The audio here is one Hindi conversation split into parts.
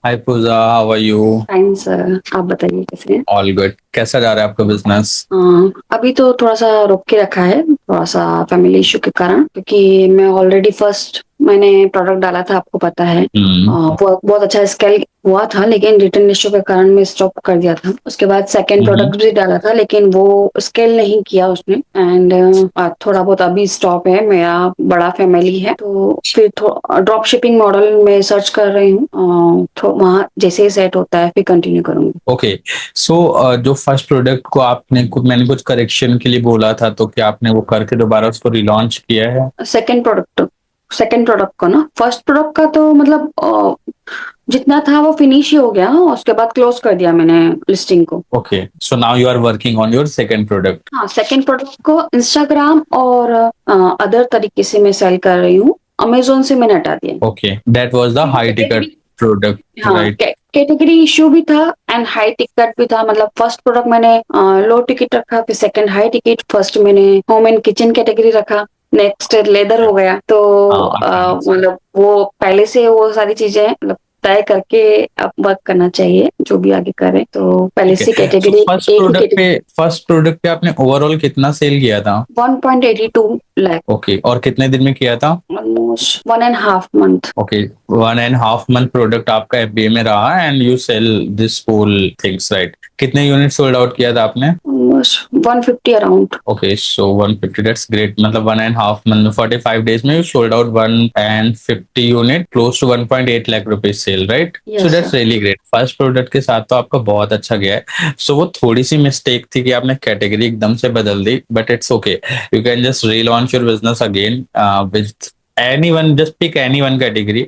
Hi Pooja, how are you? Fine sir, आप बताइए कैसे हैं। All good. कैसा जा रहा है आपका बिजनेस? अभी तो थोड़ा सा रोक के रखा है, थोड़ा सा फैमिली इशू के कारण, क्योंकि मैं ऑलरेडी फर्स्ट मैंने प्रोडक्ट डाला था, आपको पता है। वो बहुत अच्छा स्केल हुआ था, लेकिन रिटर्न इशू के कारण मैं स्टॉप कर दिया था। उसके बाद सेकंड हम्म। प्रोडक्ट भी डाला था, लेकिन वो स्केल नहीं किया उसने। एंड थोड़ा बहुत अभी स्टॉप है, मेरा बड़ा फैमिली है, तो फिर ड्रॉप शिपिंग मॉडल में सर्च कर रही हूँ। वहाँ जैसे ही सेट होता है फिर कंटिन्यू करूंगी। ओके। सो जो फर्स्ट प्रोडक्ट को मैंने कुछ करेक्शन के लिए बोला था, तो क्या आपने वो करके दोबारा उसको रिलॉन्च किया है? सेकंड प्रोडक्ट को ना, फर्स्ट प्रोडक्ट का तो मतलब जितना था वो फिनिश ही हो गया। उसके बाद क्लोज कर दिया मैंने लिस्टिंग को। Okay, so now you are working on your second product. हाँ, सेकंड प्रोडक्ट को इंस्टाग्राम और अदर तरीके से मैं सेल कर रही हूँ। अमेजोन से मैंने हटा दिया। Okay, that was the high ticket category, product, हाँ, राइट? कैटेगरी इशू भी था एंड हाई टिकट भी था। मतलब फर्स्ट प्रोडक्ट मैंने लो टिकट रखा, फिर सेकंड हाई टिकट, फर्स्ट मैंने होम एंड किचन कैटेगरी रखा, नेक्स्ट लेदर हो गया। तो हाँ। मतलब वो पहले से वो सारी चीजें मतलब तय करके अब वर्क करना चाहिए, जो भी आगे करे। तो पहले ठीक है। से सो कैटेगरी, एक ही कैटेगरी। फर्स्ट प्रोडक्ट पे आपने ओवरऑल कितना सेल किया था? 1.82 लाख। ओके, और कितने दिन में किया था? Almost 1.5 month. Okay, 1.5 month product आपका एफबीए में रहा and you sell this whole things, right? कितने यूनिट सोल्ड आउट किया था आपने? Almost 150 around. Okay, so 150, that's great. मतलब 1.5 मंथ में 45 डेज में you sold out 150 unit, close to 1.8 lakh rupees sale, right? So yes that's sir. Really great. First product के साथ तो आपका बहुत अच्छा गया है। सो वो थोड़ी सी मिस्टेक थी कि आपने कैटेगरी एकदम से बदल दी, but it's okay. You can just relaunch your business again with anyone, just pick any one category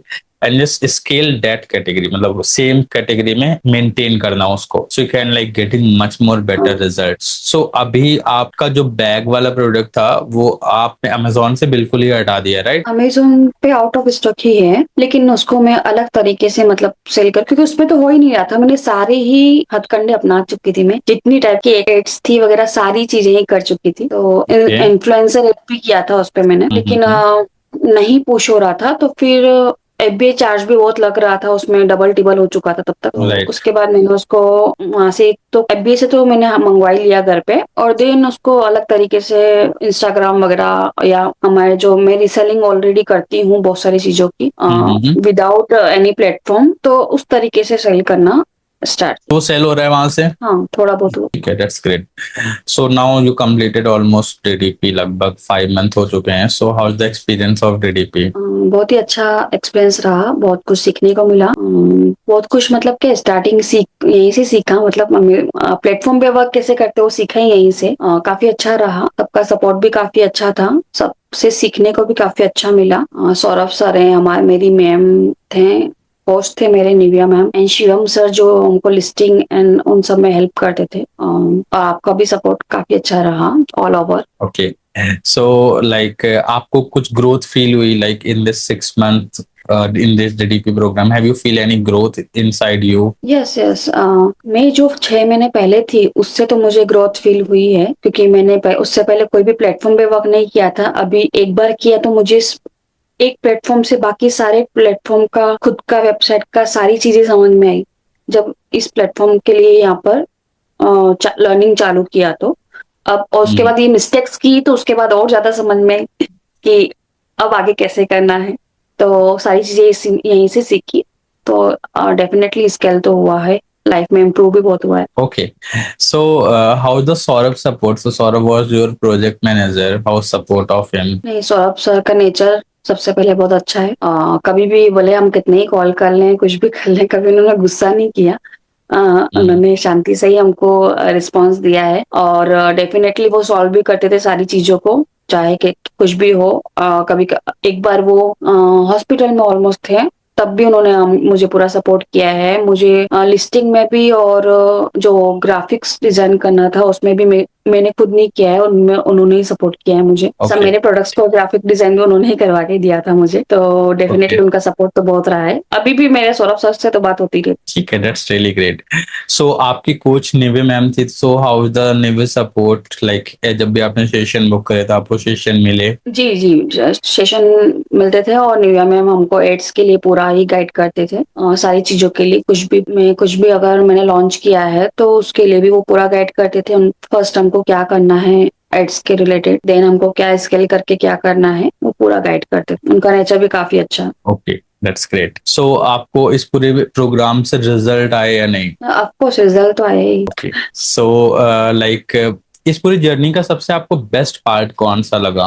and just scale that category, मतलब सेम कैटेगरी में मेंटेन करना उसको, so you can like getting much more better results. So अभी आपका जो बैग वाला प्रोडक्ट था वो आपने अमेजोन से बिल्कुल ही हटा दिया, राइट? अमेजोन पे आउट ऑफ स्टॉक ही है, लेकिन उसको मैं अलग तरीके से मतलब सेल कर, क्योंकि उसमें तो हो ही नहीं रहा था। मैंने सारे ही हथकंडे अपना चुकी थी, मैं जितनी टाइप की एड्स थी वगैरह सारी चीजें ही कर चुकी थी। तो ओके। इन्फ्लुएंसर भी किया था उस पे मैंने, लेकिन नहीं पुश हो रहा था। तो फिर एफबीआई चार्ज भी बहुत लग रहा था उसमें, डबल टिबल हो चुका था तब तक। तो राइट। उसके बाद मैंने उसको वहां से, तो एफबीआई से तो मैंने मंगवा ही लिया घर पे, और देन उसको अलग तरीके से इंस्टाग्राम वगैरह, या हमारे जो मैं रिसेलिंग ऑलरेडी करती हूँ बहुत सारी चीजों की विदाउट एनी प्लेटफॉर्म, तो उस तरीके से सेल करना स्टार्ट तो किया। सेल हो रहा है वहां से? हाँ, थोड़ा बहुत ठीक है, that's great. So now you completed almost DDP, लगभग 5 मंथ हो चुके हैं। सो how is the experience of DDP? बहुत ही अच्छा एक्सपीरियंस रहा, बहुत कुछ सीखने को मिला। बहुत कुछ मतलब कि स्टार्टिंग यहीं से सीखा, मतलब प्लेटफॉर्म पे वर्क कैसे करते हो सीखा ही यहीं से। काफी अच्छा रहा, सबका सपोर्ट भी काफी अच्छा था, सबसे सीखने को भी काफी अच्छा मिला। सौरभ सर हैं हमारे, मेरी मैम थे, होस्ट थे मेरे Nivea ma'am and Shivam sir, जो उनको लिस्टिंग एंड उन सब में हेल्प करते थे। और आपका भी सपोर्ट काफी अच्छा रहा all over. Okay. So like आपको कुछ ग्रोथ फील हुई like in this 6 month in this DDP program? Have you feel any growth inside you? Yes yes, मैं जो 6 महीने पहले थी उससे तो मुझे ग्रोथ फील हुई है, क्योंकि मैंने उससे पहले कोई भी प्लेटफॉर्म पे वर्क नहीं किया था। अभी एक बार किया तो मुझे एक प्लेटफॉर्म से बाकी सारे प्लेटफॉर्म का, खुद का वेबसाइट का सारी चीजें समझ में आई, जब इस प्लेटफॉर्म के लिए यहाँ पर लर्निंग चालू किया। तो अब, और उसके हम्म। बाद ये मिस्टेक्स की, तो उसके बाद और ज्यादा समझ में आई कि अब आगे कैसे करना है। तो सारी चीजें यहीं से सीखी। तो डेफिनेटली स्केल तो हुआ है, लाइफ में इम्प्रूव भी बहुत हुआ है। Okay. So how the Saurabh support? So Saurabh was your project manager. How support of him? नहीं, सौरभ सर का नेचर सबसे पहले बहुत अच्छा है। कभी भी बोले हम कितने ही कॉल कर लें, कुछ भी कर लें, कभी उन्होंने गुस्सा नहीं किया। उन्होंने शांति से ही हमको रिस्पांस दिया है, और डेफिनेटली वो सॉल्व भी करते थे सारी चीजों को, चाहे कि कुछ भी हो। एक बार वो हॉस्पिटल में ऑलमोस्ट थे, तब भी उन्होंने मुझे पूरा सपोर्ट किया है। मुझे लिस्टिंग में भी, और जो ग्राफिक्स डिजाइन करना था उसमें भी मैंने खुद नहीं किया है, उनमें उन्होंने ही सपोर्ट किया है मुझे। सब ओके। मेरे प्रोडक्ट्स को ग्राफिक डिजाइन भी उन्होंने ही करवा के दिया था मुझे, तो ओके, डेफिनेटली उनका सपोर्ट तो बहुत रहा है। अभी भी मेरे सौरभ सर से तो बात होती रहती। ठीक है, दैट्स रियली ग्रेट। सो आपकी कोच निवे मैम थी, so how is the Nive support like? जब भी आपने सेशन बुक करे तो आपको सेशन मिले? जी, जी, जस्ट सेशन मिलते थे और निव्या मैम हमको एड्स के लिए पूरा ही गाइड करते थे। सारी चीज़ों के लिए कुछ भी अगर मैंने लॉन्च किया है तो उसके लिए भी वो पूरा गाइड करते थे। फर्स्ट हमको क्या करना है एड्स के रिलेटेड, देन हमको क्या स्केल करके क्या करना है, वो पूरा गाइड करते थे। उनका नेचर भी काफ़ी अच्छा है। Okay, that's great. सो आपको इस पूरे प्रोग्राम से रिजल्ट आए या नहीं? ऑफ कोर्स रिजल्ट तो आया ही। ओके। सो लाइक इस पूरी जर्नी का सबसे आपको बेस्ट पार्ट कौन सा लगा?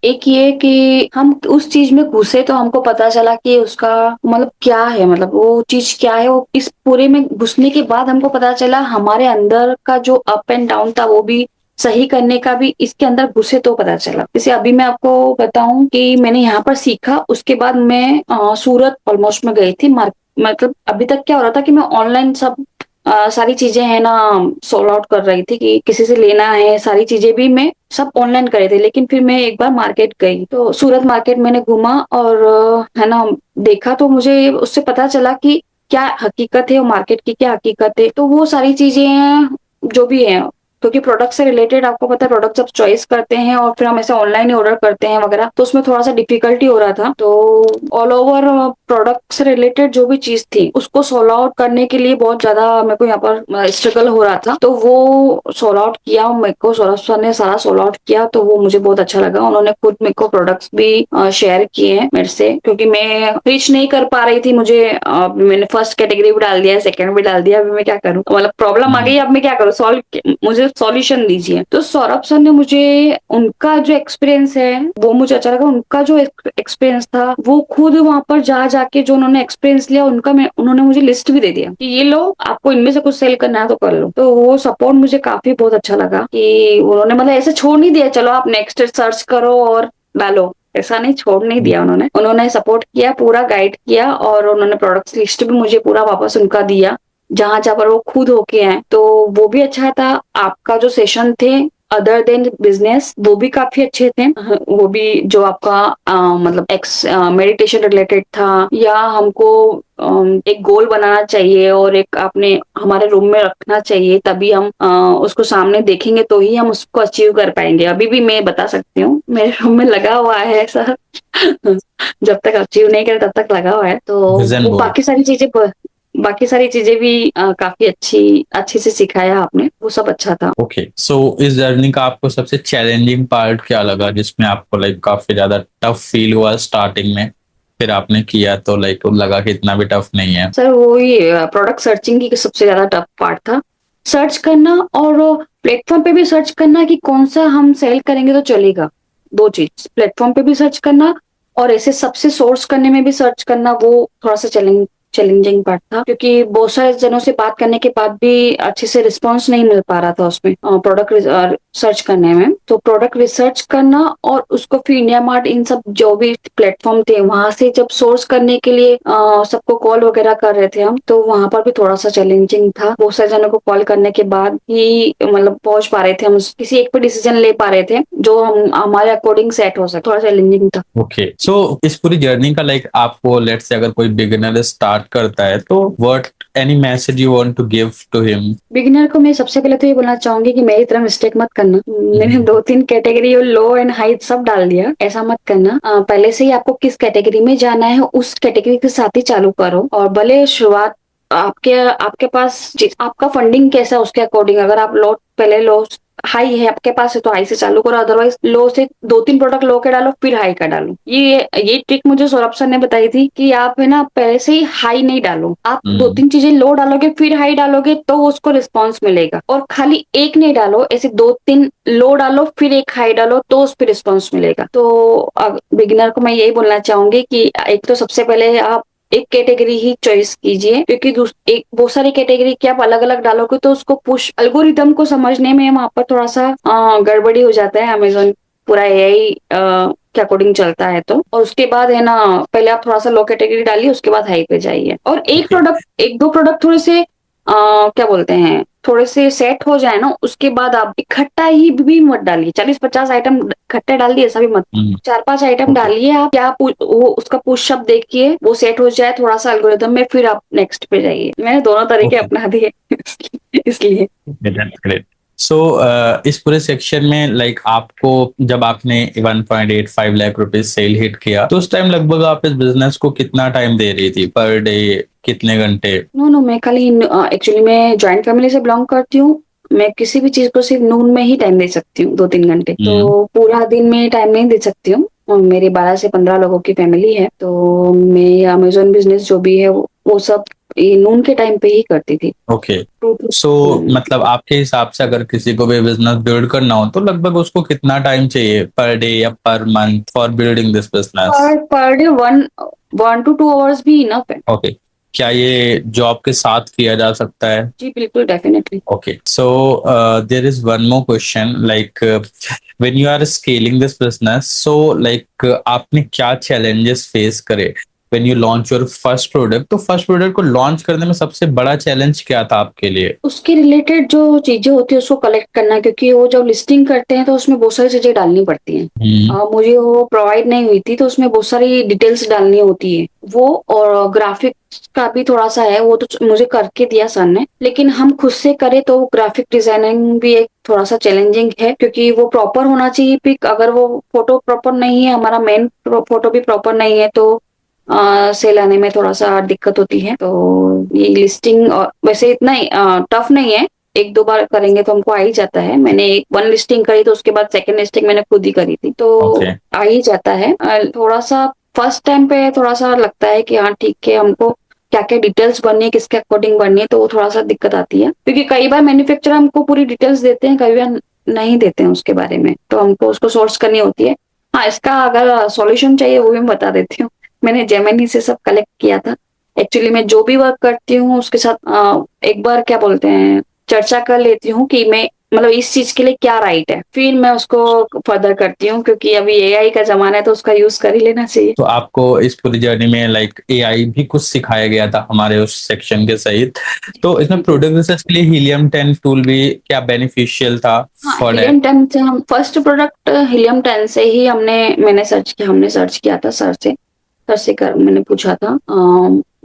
एक ये कि हम उस चीज में घुसे तो हमको पता चला कि उसका मतलब क्या है, मतलब वो चीज क्या है। वो इस पूरे में घुसने के बाद हमको पता चला हमारे अंदर का जो अप एंड डाउन था वो भी सही करने का भी इसके अंदर घुसे तो पता चला। जैसे अभी मैं आपको बताऊं कि मैंने यहाँ पर सीखा, उसके बाद मैं सूरत ऑलमोस्ट में गई थी। मतलब अभी तक क्या हो रहा था कि मैं ऑनलाइन सब सारी चीजें है ना सोल्व आउट कर रही थी कि किसी से लेना है, सारी चीजें भी मैं सब ऑनलाइन करे थे। लेकिन फिर मैं एक बार मार्केट गई तो सूरत मार्केट मैंने घूमा और है ना देखा, तो मुझे उससे पता चला कि क्या हकीकत है और मार्केट की क्या हकीकत है। तो वो सारी चीजें जो भी है, क्योंकि प्रोडक्ट से रिलेटेड आपको पता है प्रोडक्ट जब चॉइस करते हैं और फिर हम ऐसे ऑनलाइन ही ऑर्डर करते हैं वगैरह, तो उसमें थोड़ा सा डिफिकल्टी हो रहा था। तो ऑल ओवर प्रोडक्ट से रिलेटेड जो भी चीज थी उसको सोल्व आउट करने के लिए बहुत ज्यादा मेरे को यहाँ पर स्ट्रगल हो रहा था। तो वो सोल्व आउट किया, मेरे को सौरभ सर ने सारा सोल्व आउट किया, तो वो मुझे बहुत अच्छा लगा। उन्होंने खुद मेरे को प्रोडक्ट्स भी शेयर किए हैं मेरे से, क्योंकि मैं रीच नहीं कर पा रही थी। मुझे मैंने फर्स्ट कैटेगरी भी डाल दिया है, सेकंड भी डाल दिया, अभी मैं क्या करूँ, मतलब प्रॉब्लम आ गई, अब मैं क्या करूँ, मुझे सॉल्यूशन दीजिए। तो सौरभ सर ने मुझे उनका जो एक्सपीरियंस है वो मुझे अच्छा लगा। उनका जो एक्सपीरियंस था वो खुद वहां पर जा जाके जो उन्होंने एक्सपीरियंस लिया उनका, मैं उन्होंने मुझे लिस्ट भी दे दिया कि ये लो, आपको इनमें से कुछ सेल करना है तो कर लो। तो वो सपोर्ट मुझे काफी बहुत अच्छा लगा कि उन्होंने मतलब ऐसे छोड़ नहीं दिया चलो आप नेक्स्ट सर्च करो और डालो, ऐसा नहीं, छोड़ नहीं दिया। उन्होंने सपोर्ट किया, पूरा गाइड किया, और उन्होंने प्रोडक्ट्स लिस्ट भी मुझे पूरा वापस उनका दिया जहां जहां पर वो खुद होके आए। तो वो भी अच्छा था। आपका जो सेशन थे अदर देन बिजनेस वो भी काफी अच्छे थे। वो भी जो आपका मतलब मेडिटेशन रिलेटेड था, या हमको एक गोल बनाना चाहिए और एक अपने हमारे रूम में रखना चाहिए, तभी हम उसको सामने देखेंगे तो ही हम उसको अचीव कर पाएंगे। अभी भी मैं बता सकती हूँ मेरे रूम में लगा हुआ है ऐसा। जब तक अचीव नहीं करे तब तक लगा हुआ है। तो विजन वो बोर्ड। बाकी सारी चीजें भी काफी अच्छे से सिखाया आपने, वो सब अच्छा था। ओके, सो इस जर्नी का आपको सबसे चैलेंजिंग पार्ट क्या लगा, जिसमें आपको लाइक काफी ज्यादा टफ फील हुआ स्टार्टिंग में, फिर आपने किया तो लाइक लगा कि इतना भी टफ नहीं है? सर वो ये प्रोडक्ट सर्चिंग की सबसे ज्यादा टफ पार्ट था, सर्च करना और प्लेटफॉर्म पे भी सर्च करना कि कौन सा हम सेल करेंगे तो चलेगा। दो चीज, प्लेटफॉर्म पे भी सर्च करना और ऐसे सबसे सोर्स करने में भी सर्च करना, वो थोड़ा सा चैलेंजिंग पार्ट था, क्योंकि बहुत सारे जनों से बात करने के बाद भी अच्छे से रिस्पॉन्स नहीं मिल पा रहा था उसमें प्रोडक्ट सर्च करने में। तो प्रोडक्ट रिसर्च करना और उसको फिर इंडिया मार्ट इन सब जो भी प्लेटफॉर्म थे वहां से जब सोर्स करने के लिए सबको कॉल वगैरह कर रहे थे हम, तो वहां पर भी थोड़ा सा चैलेंजिंग था। बहुत सारे जनों को कॉल करने के बाद ही मतलब पहुंच पा रहे थे हम, किसी एक पे डिसीजन ले पा रहे थे जो हम हमारे अकॉर्डिंग सेट हो सके। थोड़ा चैलेंजिंग था। ओके, सो इस पूरी जर्नी का लाइक आपको लेट्स से अगर कोई बिगिनर स्टार्ट करता है तो what any message you want to give to him? Beginner को मैं सबसे पहले तो ये बोलना चाहूंगी कि मेरी तरह मिस्टेक मत करना। मैंने 2-3 कैटेगरी और लो एंड हाई सब डाल दिया, ऐसा मत करना। पहले से ही आपको किस कैटेगरी में जाना है उस कैटेगरी के साथ ही चालू करो, और भले शुरुआत आपके आपके पास आपका फंडिंग कैसा है उसके अकॉर्डिंग, अगर आप लो पहले लो हाई है आपके पास है तो हाई से चालू करो, अदरवाइज लो से 2-3 प्रोडक्ट लो के डालो फिर हाई का डालो। ये ट्रिक मुझे सौरभ सर ने बताई थी कि आप है ना पहले से ही हाई नहीं डालो, आप 2-3 चीजें लो डालोगे फिर हाई डालोगे तो उसको रिस्पॉन्स मिलेगा, और खाली एक नहीं डालो, ऐसे 2-3 लो डालो फिर एक हाई डालो तो उस पर रिस्पॉन्स मिलेगा। तो बिगिनर को मैं यही बोलना चाहूंगी कि एक तो सबसे पहले आप एक कैटेगरी ही चॉइस कीजिए, क्योंकि एक बहुत सारी कैटेगरी की आप अलग अलग डालोगे तो उसको पुश एल्गोरिदम को समझने में वहां पर थोड़ा सा गड़बड़ी हो जाता है। अमेजोन पूरा एआई के अकॉर्डिंग चलता है, तो और उसके बाद है ना पहले आप थोड़ा सा लो कैटेगरी डालिए, उसके बाद हाई पे जाइए। और एक दो प्रोडक्ट थोड़े से क्या बोलते हैं थोड़े से सेट हो जाए ना, उसके बाद आप इकट्ठा ही भी मत डालिए, 40-50 आइटम इकट्ठे डाल दिए, ऐसा भी मत। हम्म। 4-5 आइटम ओके। डालिए आप, क्या वो उसका पुश अप देखिए, वो सेट हो जाए थोड़ा सा एल्गोरिदम में, फिर आप नेक्स्ट पे जाइए। मैंने दोनों तरीके ओके, अपना दिए इसलिए। That's great. सो इस पूरे सेक्शन में लाइक आपको जब आपने 1.85 लाख रुपए सेल हिट किया तो उस टाइम लगभग आप इस बिजनेस को कितना टाइम दे रही थी पर डे, कितने घंटे? नो नो, मैं खाली एक्चुअली मैं जॉइंट फैमिली से बिलोंग करती हूँ। मैं किसी भी चीज को सिर्फ नून में ही टाइम दे सकती हूँ, 2-3 घंटे, हम्म। तो पूरा दिन में टाइम नहीं दे सकती हूँ। और मेरे 12 से 15 लोगों की फैमिली है, तो मैं अमेजोन बिजनेस जो भी है वो सब ये नून के टाइम पे ही करती थी। ओके। टू टू सो मतलब आपके हिसाब से अगर किसी को भी बिजनेस बिल्ड करना हो तो लगभग उसको कितना टाइम चाहिए पर डे या per month for building this business? Per day 1 to 2 hours भी इनफ है। ओके। क्या ये जॉब के साथ किया जा सकता है? जी बिल्कुल, definitely. Okay, so there is one more question. Like when you are scaling this business, so like आपने क्या challenges face करे when you launch your first product? तो first product को launch करने में सबसे बड़ा challenge क्या था आपके लिए? उसके रिलेटेड जो चीजें होती है उसको कलेक्ट करना, क्योंकि वो जब लिस्टिंग करते हैं तो उसमें बहुत सारी चीजें डालनी पड़ती हैं। हम्म। मुझे वो प्रोवाइड नहीं हुई थी, तो उसमें बहुत सारी डिटेल्स डालनी होती है वो। और ग्राफिक्स का भी थोड़ा सा है, वो तो मुझे करके दिया सर ने, लेकिन हम खुद से करें तो ग्राफिक डिजाइनिंग भी एक थोड़ा सा चैलेंजिंग है, क्योंकि वो प्रॉपर होना चाहिए पिक। अगर वो फोटो प्रॉपर नहीं है, हमारा मेन फोटो भी प्रॉपर नहीं है, तो सेल आने में थोड़ा सा दिक्कत होती है। तो ये लिस्टिंग और वैसे इतना टफ नहीं है, 1-2 बार करेंगे तो हमको आ ही जाता है। मैंने एक 1 लिस्टिंग करी तो उसके बाद सेकंड लिस्टिंग मैंने खुद ही करी थी, तो Okay. आ ही जाता है। थोड़ा सा फर्स्ट टाइम पे थोड़ा सा लगता है कि हाँ ठीक है, हमको क्या क्या डिटेल्स बननी है, किसके अकॉर्डिंग बननी है, तो वो थोड़ा सा दिक्कत आती है, क्योंकि कई बार मैन्युफैक्चरर हमको पूरी डिटेल्स देते हैं, कई बार नहीं देते हैं उसके बारे में, तो हमको उसको सोर्स करनी होती है। हाँ, इसका अगर सॉल्यूशन चाहिए वो भी मैं बता देती हूँ। मैंने जेमिनी से सब कलेक्ट किया था। एक्चुअली मैं जो भी वर्क करती हूँ उसके साथ एक बार क्या बोलते हैं, चर्चा कर लेती हूँ कि मैं मतलब इस चीज के लिए क्या राइट है, फिर मैं उसको फर्दर करती हूँ, क्योंकि अभी एआई का जमाना है तो उसका यूज कर ही लेना चाहिए। तो आपको इस पूरी जर्नी में लाइक एआई भी कुछ सिखाया गया था हमारे उस सेक्शन के सहित, तो इसमें जी। प्रोडक्ट रिसर्च के लिए हीलियम 10 टूल भी क्या बेनिफिशियल था हाँ, फॉर हीलियम दैट? 10 से हम फर्स्ट प्रोडक्ट हीलियम 10 से ही हमने सर्च किया था सर से कर मैंने पूछा था।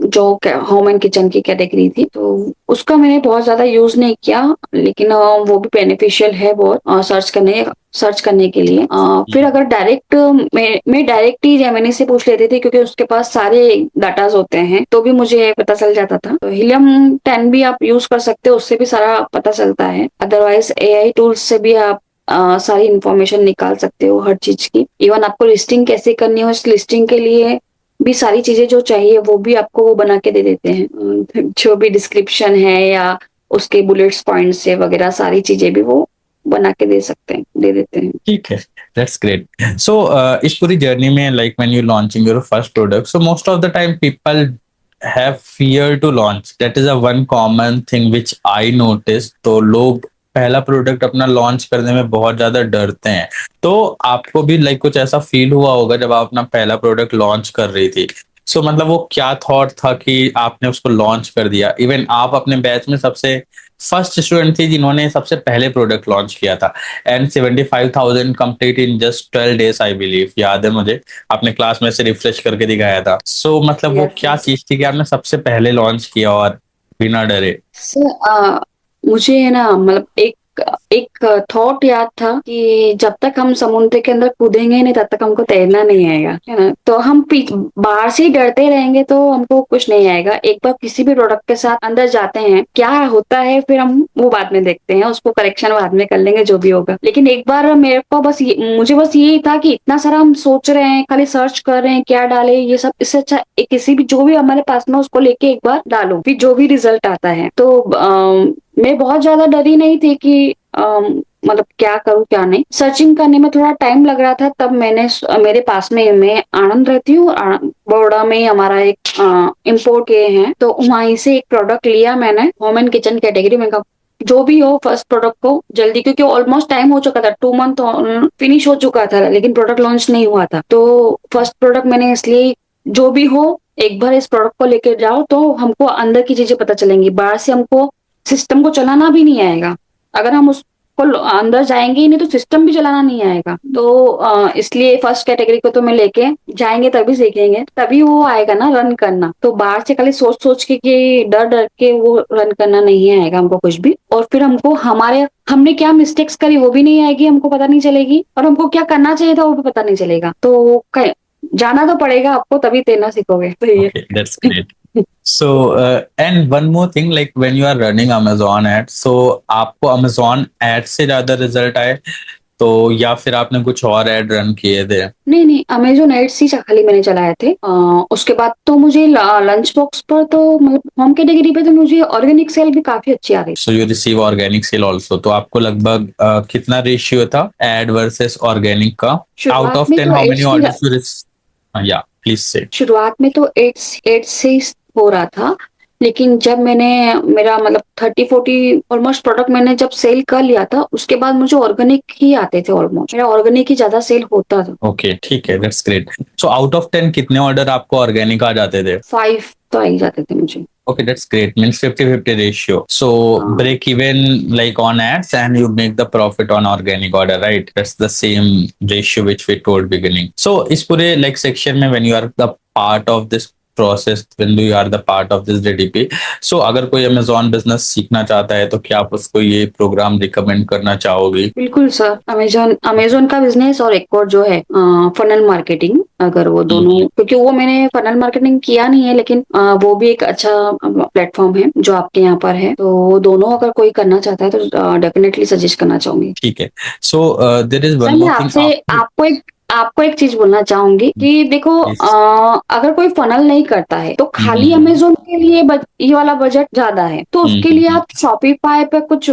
जो होम एंड किचन की कैटेगरी थी, तो उसका मैंने बहुत ज्यादा यूज नहीं किया, लेकिन वो भी बेनिफिशियल है बहुत सर्च करने के लिए। फिर अगर डायरेक्ट मैं डायरेक्ट ही जेमिनी से पूछ लेती थी, क्योंकि उसके पास सारे डाटाज होते हैं, तो भी मुझे पता चल जाता था। तो हीलियम 10 भी आप यूज कर सकते हो, उससे भी सारा पता चलता है। अदरवाइज एआई टूल्स से भी आप सारी इंफॉर्मेशन निकाल सकते हो हर चीज की। इवन आपको लिस्टिंग कैसे करनी हो, इस लिस्टिंग के लिए भी सारी चीजें जो चाहिए वो भी आपको वो बना के दे देते हैं। जो भी डिस्क्रिप्शन है या उसके बुलेट्स पॉइंट्स से वगैरह सारी चीजें भी वो बना के दे देते हैं। ठीक है, दैट्स ग्रेट। सो इस पूरी जर्नी में like when you launching your first product, so most of the time people have fear to launch, that is a one common thing which I notice. तो लोग पहला प्रोडक्ट अपना लॉन्च करने में बहुत ज्यादा डरते हैं। तो आपको भी लाइक कुछ ऐसा फील हुआ होगा जब आप अपना पहला प्रोडक्ट लॉन्च कर रही थी? सो मतलब वो क्या थॉट था कि आपने उसको लॉन्च कर दिया? इवन आप अपने बैच में सबसे फर्स्ट स्टूडेंट थी जिन्होंने सबसे पहले प्रोडक्ट लॉन्च किया था, and 75,000 complete in just 12 days I believe, याद है मुझे, आपने क्लास में से रिफ्रेश करके दिखाया था। सो मतलब वो यस क्या यस। चीज थी कि आपने सबसे पहले लॉन्च किया और बिना डरे? सर, मुझे है ना, मतलब एक एक थॉट याद था कि जब तक हम समुद्र के अंदर कूदेंगे नहीं तब तक हमको तैरना नहीं आएगा, है ना। तो हम बाहर से ही डरते रहेंगे तो हमको कुछ नहीं आएगा। एक बार किसी भी प्रोडक्ट के साथ अंदर जाते हैं, क्या होता है फिर हम वो बाद में देखते हैं, उसको करेक्शन बाद में कर लेंगे जो भी होगा। लेकिन एक बार मुझे बस यही था कि इतना सारा हम सोच रहे हैं, खाली सर्च कर रहे हैं क्या डाले, ये सब इससे अच्छा किसी भी जो भी हमारे पास में उसको लेके एक बार डालो, फिर जो भी रिजल्ट आता है। तो मैं बहुत ज्यादा डरी नहीं थी कि मतलब क्या करूँ क्या नहीं। सर्चिंग करने में थोड़ा टाइम लग रहा था, तब मेरे पास में मैं आनंद रहती हूँ, बड़ौदा में ही हमारा एक इम्पोर्ट किए हैं, तो वहीं से एक प्रोडक्ट लिया मैंने होम एंड किचन कैटेगरी में का। जो भी हो फर्स्ट प्रोडक्ट को जल्दी, क्योंकि ऑलमोस्ट टाइम हो चुका था, 2 मंथ फिनिश हो चुका था, लेकिन प्रोडक्ट लॉन्च नहीं हुआ था। तो फर्स्ट प्रोडक्ट मैंने इसलिए, जो भी हो एक बार इस प्रोडक्ट को लेकर जाओ तो हमको अंदर की चीजें पता चलेंगी, बाहर से हमको सिस्टम को चलाना भी नहीं आएगा। अगर हम उसको अंदर जाएंगे ही नहीं तो सिस्टम भी चलाना नहीं आएगा। तो इसलिए फर्स्ट कैटेगरी को तो मैं लेके जाएंगे तभी सीखेंगे, तभी वो आएगा ना रन करना। तो बाहर से खाली सोच सोच के कि डर डर के वो रन करना नहीं आएगा हमको कुछ भी। और फिर हमको हमारे हमने क्या मिस्टेक्स करी वो भी नहीं आएगी, हमको पता नहीं चलेगी, और हमको क्या करना चाहिए था वो भी पता नहीं चलेगा। तो जाना तो पड़ेगा आपको, तभी तैरना सीखोगे। तो ये Okay, that's great. So, and one more thing, like when you are running Amazon ads, so आपको Amazon ads से ज्यादा रिजल्ट आए तो, या फिर आपने कुछ और एड रन किए थे? नहीं नहीं, अमेजोन एड्स ही खाली मैंने चलाए थे। उसके बाद तो मुझे लंच बॉक्स पर तो होम कैटेगरी पे तो मुझे ऑर्गेनिक सेल भी काफी अच्छी आ रही। So you receive organic sale also, तो आपको लगभग कितना रेशियो था एड वर्सेस ऑर्गेनिक का? आउट शुरुआत ऑफ में 10 तो हाउ मेनी एड्स की ऑर्डर्स यू रिसीव? या प्लीज से। शुरुआत में तो एड्स एड्स से ही हो रहा था, लेकिन जब मैंने मेरा मतलब 30-40 ऑलमोस्ट प्रोडक्ट मैंने जब सेल कर लिया था, उसके बाद मुझे ऑर्गेनिक ही आते थे। ऑलमोस्ट मेरा ऑर्गेनिक ही ज्यादा सेल होता था। ओके, ठीक है, that's great. So out of 10 कितने ऑर्डर आपको ऑर्गेनिक आ जाते थे? 5 तो आ ही जाते थे मुझे। Okay, that's great. Means 50-50 ratio. So हाँ break even like on ads and you make the profit on organic order, right? That's the same ratio which we told beginning. So इस पूरे like section में when you are the part of this process, when you are the part of this DDP, so अगर कोई Amazon business सीखना चाहता है तो क्या आप उसको ये प्रोग्राम रिकमेंड करना चाहोगी? बिल्कुल सर, अमेजोन अमेजोन का बिजनेस और एक और जो है फनल मार्केटिंग, अगर वो दोनों, क्योंकि वो मैंने फनल मार्केटिंग किया नहीं है, लेकिन वो भी एक अच्छा प्लेटफॉर्म है जो आपके यहाँ पर है। तो वो दोनों अगर कोई करना चाहता है तो डेफिनेटली सजेस्ट करना चाहूंगी। ठीक है। So there is sir one मैं मोर थिंग आपसे आप आपको एक चीज बोलना चाहूंगी कि देखो, प्लीज। अगर कोई फनल नहीं करता है तो खाली अमेजोन के लिए ये वाला बजट ज्यादा है, तो उसके लिए आप शॉपिफाई पे कुछ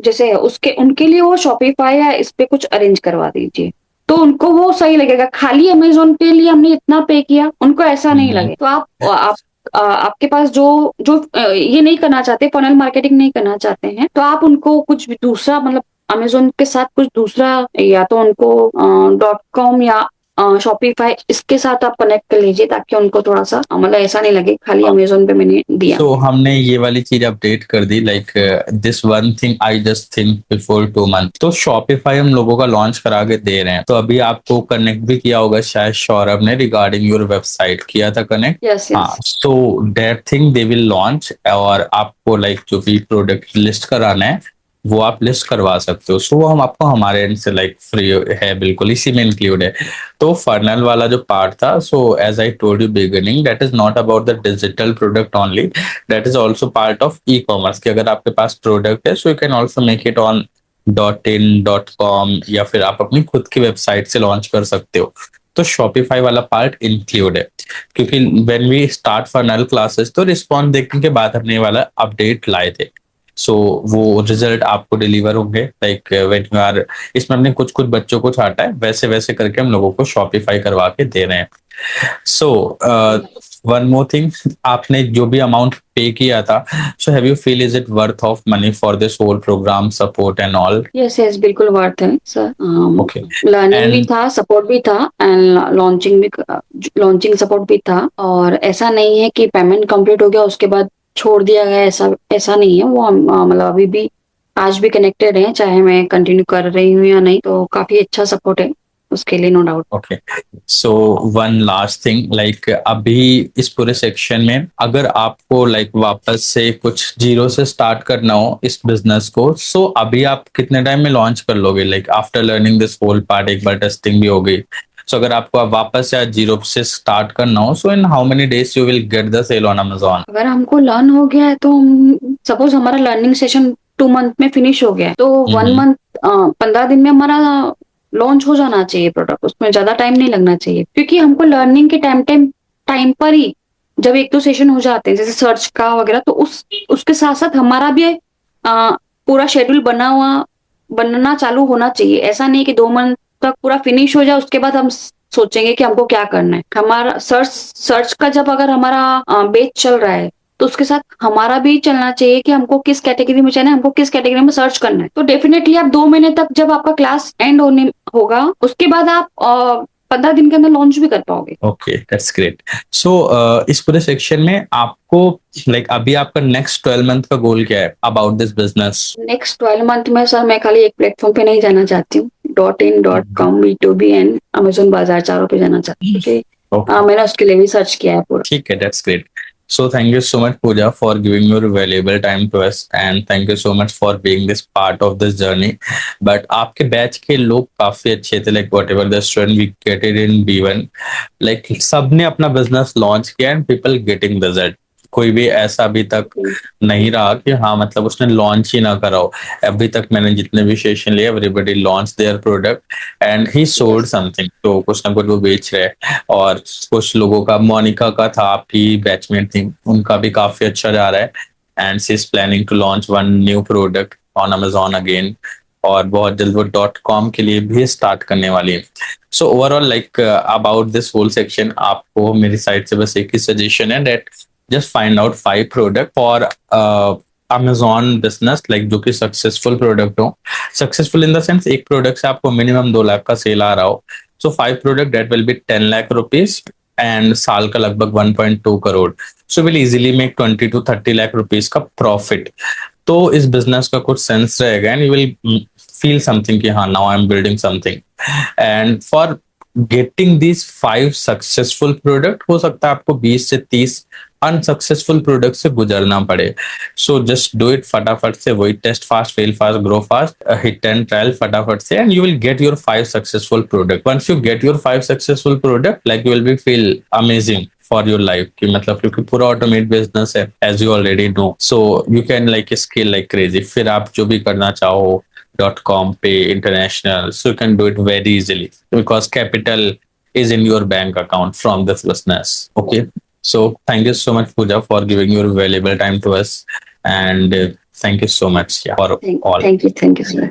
जैसे उसके उनके लिए वो शॉपिफाई या इस पे कुछ अरेंज करवा दीजिए, तो उनको वो सही लगेगा। खाली अमेजोन के लिए हमने इतना पे किया, उनको ऐसा नहीं लगे। तो आपके पास जो जो ये नहीं करना चाहते, फनल मार्केटिंग नहीं करना चाहते हैं, तो आप उनको कुछ भी दूसरा मतलब अमेजोन के साथ कुछ दूसरा, या तो उनको .com या शॉपिफाई इसके साथ आप कनेक्ट कर लीजिए, ताकि उनको थोड़ा सा मतलब ऐसा नहीं लगे खाली अमेजोन पे मैंने दिया। तो हमने ये वाली चीज अपडेट कर दी, like this one thing I just think before 2 month, तो शॉपिफाई हम लोगों का लॉन्च करा के दे रहे हैं। तो अभी आपको कनेक्ट भी किया होगा शायद सौरभ ने रिगार्डिंग योर वेबसाइट, किया था कनेक्ट? यस हाँ, yes. So that thing they will launch, और आपको लाइक जो भी प्रोडक्ट लिस्ट कराना है वो आप लिस्ट करवा सकते हो। सो वो हम आपको हमारे एंड से लाइक फ्री है, बिल्कुल इसी में इंक्लूड है। तो फर्नल वाला जो पार्ट था, so as I told you beginning, that is not about the digital product only, that is also part of e commerce. कि अगर आपके पास प्रोडक्ट है so you can also make it on .in.com, या फिर आप अपनी खुद की वेबसाइट से लॉन्च कर सकते हो। तो शॉपिफाई वाला पार्ट इंक्लूड है, क्योंकि व्हेन वी स्टार्ट फर्नल क्लासेस तो रिस्पॉन्स देखने के बाद हमने ये वाला अपडेट लाए थे। सो वो रिजल्ट आपको डिलीवर होंगे, लाइक व्हेन यू आर, इसमें हमने कुछ कुछ बच्चों को छाटा है, वैसे वैसे करके हम लोगों को शॉपिफाई करवा के दे रहे हैं। सो वन मोर थिंग, आपने जो भी अमाउंट पे किया था, so have you feel is it worth of money for this whole program support and all? Yes yes, बिल्कुल वर्थ है सर। ओके। लर्निंग भी एंड था, सपोर्ट भी था, एंड लॉन्चिंग सपोर्ट भी था। और ऐसा नहीं है कि पेमेंट कंप्लीट हो गया उसके बाद छोड़ दिया गया, ऐसा ऐसा नहीं है। वो हम मतलब अभी भी आज भी कनेक्टेड हैं, चाहे मैं कंटिन्यू कर रही हूँ या नहीं। तो काफी अच्छा सपोर्ट है उसके लिए, no doubt. Okay, so one last thing, like अभी इस पूरे सेक्शन में अगर आपको लाइक वापस से कुछ जीरो से स्टार्ट करना हो इस बिजनेस को, सो अभी आप कितने टाइम में लॉन्च कर लोगे? Like after learning this whole part, एक बार टेस्टिंग भी हो गई, सो अगर आपको अब वापस से जीरो से स्टार्ट करना हो, so in how many days you will get the sale on Amazon? अगर हमको लर्न हो गया है तो सपोज हमारा लर्निंग सेशन 2 मंथ में फिनिश हो गया है, तो 1 मंथ 15 दिन में हमारा लॉन्च हो जाना चाहिए प्रोडक्ट। उसमें ज्यादा टाइम नहीं लगना चाहिए, क्योंकि हमको लर्निंग के टाइम टाइम टाइम पर ही जब 1-2 सेशन हो जाते हैं, जैसे सर्च का वगैरह, तो उसके साथ साथ हमारा भी पूरा शेड्यूल बनना चालू होना चाहिए। ऐसा नहीं कि 2 मंथ तक पूरा फिनिश हो जाए उसके बाद हम सोचेंगे कि हमको क्या करना है। हमारा सर्च का जब अगर हमारा बेच चल रहा है, तो उसके साथ हमारा भी चलना चाहिए कि हमको किस कैटेगरी में चलना है, हमको किस कैटेगरी में सर्च करना है। तो डेफिनेटली आप 2 महीने तक, जब आपका क्लास एंड होगा उसके बाद आप 15 दिन के अंदर लॉन्च भी कर पाओगे। Okay, that's great. सो इस पूरे सेक्शन में आपको लाइक अभी आपका नेक्स्ट 12 मंथ का गोल क्या है about this business? Next 12 month में सर मैं खाली एक प्लेटफॉर्म पे नहीं जाना चाहती हूँ, .in.com, B2B एंड अमेजोन बाजार, चारों पे जाना चाहती हूँ, क्योंकि ओके, मैंने उसके लिए भी सर्च किया है पूरा। ठीक है, that's great. So thank you so much, Pooja, for giving your valuable time to us, and thank you so much for being this part of this journey. But आपके बैच के लोग काफी अच्छे थे, like whatever the student we get it in B1, like सबने अपना बिजनेस लॉन्च किया एंड पीपल गेटिंग रिजल्ट। कोई भी ऐसा अभी तक नहीं रहा कि हाँ मतलब उसने लॉन्च ही ना करा हो। अभी तक मैंने जितने भी सेशन लिए, everybody launch their product and he sold something, तो कुछ ना कुछ वो बेच रहे हैं। और कुछ लोगों का, मोनिका का था, आपकी बैचमेट थी, उनका भी काफी अच्छा जा रहा है and she is planning to launch one new product on Amazon again, और बहुत जल्द वो .com के लिए भी स्टार्ट करने वाली है। So overall like about this whole section, आपको मेरी साइड से बस एक ही सजेशन है, that just find out 5 product for Amazon business, like जो कि सक्सेसफुल प्रोडक्ट हो। सक्सेसफुल इन द सेंस एक प्रोडक्ट से आपको मिनिमम 2 लाख का सेल आ रहा हो। सो 5 product that will be 10 lakh rupees and साल का लगभग 1.2 crore. So will easily make 20 to 30 lakh rupees का प्रॉफिट। तो इस बिजनेस का कुछ सेंस रहेगा and you will feel something कि हाँ now I am building something. And for getting this 5 successful product, हो सकता है आपको 20 से 30 अनसक्सेसफुल प्रोडक्ट से गुजरना पड़े। सो जस्ट डू इट फटाफट से, वही test fast, fail fast, grow fast, hit and trial फटाफट से, and you will get your 5 successful product. Once you get your 5 successful product, like you will be feel amazing for your life की, मतलब क्योंकि पूरा ऑटोमेट बिजनेस है as you already know. So you can like scale like crazy. फिर आप जो भी करना चाहो .com पे international, so you can do it very easily because capital is in your bank account from this business. Okay, so thank you so much, Pooja, for giving your valuable time to us, and thank you so much, yeah, for all. Thank you sir.